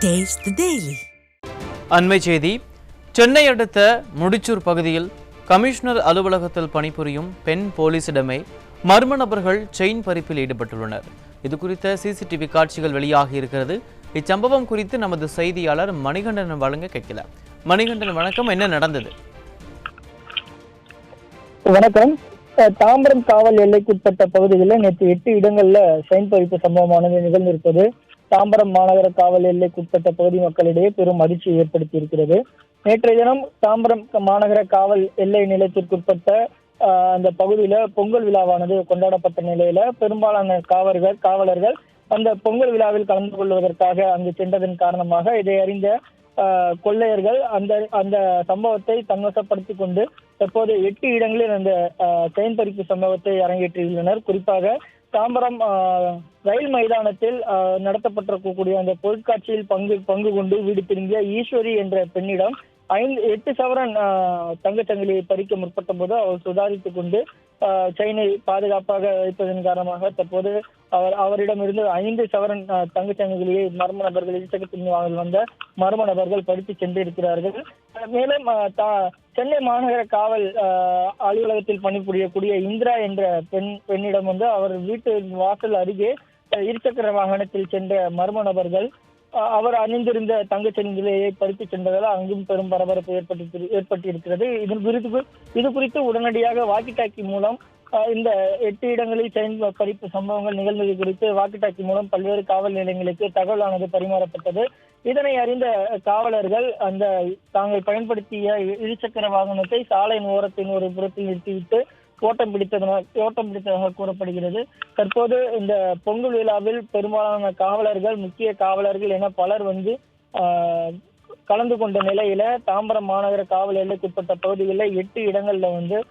Taste the Daily. அண்மை செய்தி. சென்னை அடுத்த முடிச்சூர் பகுதியில் கமிஷனர் அலுவலகத்தில் பணிபுரியும் பெண் போலீசிடமே மர்ம நபர்கள் செயின் பறிப்பில் ஈடுபட்டுள்ளனர். இது குறித்த சிசிடிவி காட்சிகள் வெளியாகி இருக்கிறது. இச்சம்பவம் குறித்து நமது செய்தியாளர் மணிகண்டன் வழங்க கேட்கலாம். மணிகண்டன், வணக்கம். என்ன நடந்தது? வணக்கம். தாம்பரம் காவல் எல்லைக்குட்பட்ட பகுதிகளில் நேற்று 8 இடங்கள்ல செயின் பறிப்பு சம்பவமானது நிகழ்ந்திருப்பது தாம்பரம் மாநகர காவல் எல்லைக்குட்பட்ட பகுதி மக்களிடையே பெரும் அதிர்ச்சியை ஏற்படுத்தி இருக்கிறது. நேற்றைய தினம் தாம்பரம் மாநகர காவல் எல்லை நிலையத்திற்குட்பட்ட அந்த பகுதியில பொங்கல் விழாவானது கொண்டாடப்பட்ட நிலையில பெரும்பாலான காவலர்கள் அந்த பொங்கல் விழாவில் கலந்து கொள்வதற்காக அங்கு சென்றதன் காரணமாக இதை அறிந்த கொள்ளையர்கள் அந்த சம்பவத்தை தன்வசப்படுத்திக் கொண்டு தற்போது 8 இடங்களில் அந்த செயின் பறிப்பு சம்பவத்தை அரங்கேற்றியுள்ளனர். குறிப்பாக தாம்பரம் ரயில் மைதானத்தில் நடத்தப்பட்டிருக்கக்கூடிய அந்த பொருட்காட்சியில் பங்கு கொண்டு வீடு திரும்பிய ஈஸ்வரி என்ற பெண்ணிடம் 8 சவரன் தங்கச்சங்கிலியை பறிக்க முற்பட்ட போது அவர் சுதாரித்துக் கொண்டு செயினை பாதுகாப்பாக வைப்பதன் காரணமாக தற்போது அவரிடமிருந்து 5 சவரன் தங்கச்சங்கிலியை மர்ம நபர்கள் இருசக்கரத்தின் வந்த மர்ம நபர்கள் பறித்து சென்றிருக்கிறார்கள். மேலும் சென்னை மாநகர காவல் அலுவலகத்தில் பணிபுரியக்கூடிய இந்திரா என்ற பெண்ணிடம் அவர் வீட்டு வாசல் அருகே இருசக்கர வாகனத்தில் சென்ற மர்ம நபர்கள் அவர் அணிந்திருந்த தங்கச்சங்கிலியை பறித்து சென்றதால் அங்கும் பெரும் பரபரப்பு ஏற்பட்டிருக்கிறது. இது குறித்து உடனடியாக வாக்கி டாக்கி மூலம் இந்த 8 இடங்களில் செயின் பறிப்பு சம்பவங்கள் நிகழ்ந்தது குறித்து வாக்கி டாக்கி மூலம் பல்வேறு காவல் நிலையங்களுக்கு தகவலானது பரிமாறப்பட்டது. இதனை அறிந்த காவலர்கள் அந்த தாங்கள் பயன்படுத்திய இருசக்கர வாகனத்தை சாலையின் ஓரத்தின் ஒரு புறத்தில் நிறுத்திவிட்டு ஓட்டம் பிடித்ததாக கூறப்படுகிறது. தற்போது இந்த பொங்கல் விழாவில் பெரும்பாலான காவலர்கள், முக்கிய காவலர்கள் என பலர் கலந்து கொண்ட நிலையில தாம்பரம் மாநகர காவல் எல்லைக்குட்பட்ட பகுதிகளில் 8 இடங்கள்ல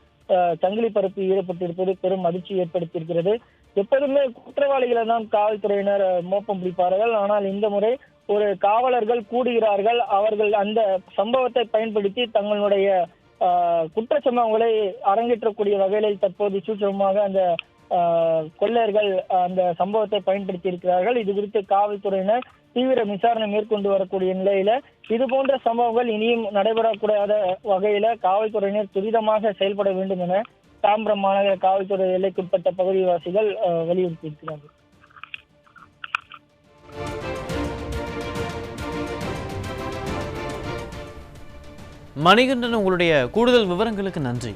சங்கிலி பறிப்பு ஈடுபட்டிருப்பது பெரும் அதிர்ச்சி ஏற்படுத்தியிருக்கிறது. எப்போதுமே குற்றவாளிகளை தான் காவல்துறையினர் மோப்பம் பிடிப்பார்கள். ஆனால் இந்த முறை ஒரு காவலர்கள் கூடுகிறார்கள். அவர்கள் அந்த சம்பவத்தை பயன்படுத்தி தங்களுடைய குற்ற சம்பவங்களை அரங்கேற்றக்கூடிய வகையில் தற்போது சூட்சமமாக அந்த கொள்ளையர்கள் அந்த சம்பவத்தை பயன்படுத்தி இருக்கிறார்கள். இது குறித்து காவல்துறையினர் தீவிர விசாரணை மேற்கொண்டு வரக்கூடிய நிலையில இது போன்ற சம்பவங்கள் இனியும் நடைபெறக்கூடாத வகையில காவல்துறையினர் துரிதமாக செயல்பட வேண்டும் என தாம்பரம் மாநகர காவல்துறை எல்லைக்குட்பட்ட பகுதிவாசிகள் வலியுறுத்தியிருக்கிறார்கள். மணிகண்டன், உங்களுடைய கூடுதல் விவரங்களுக்கு நன்றி.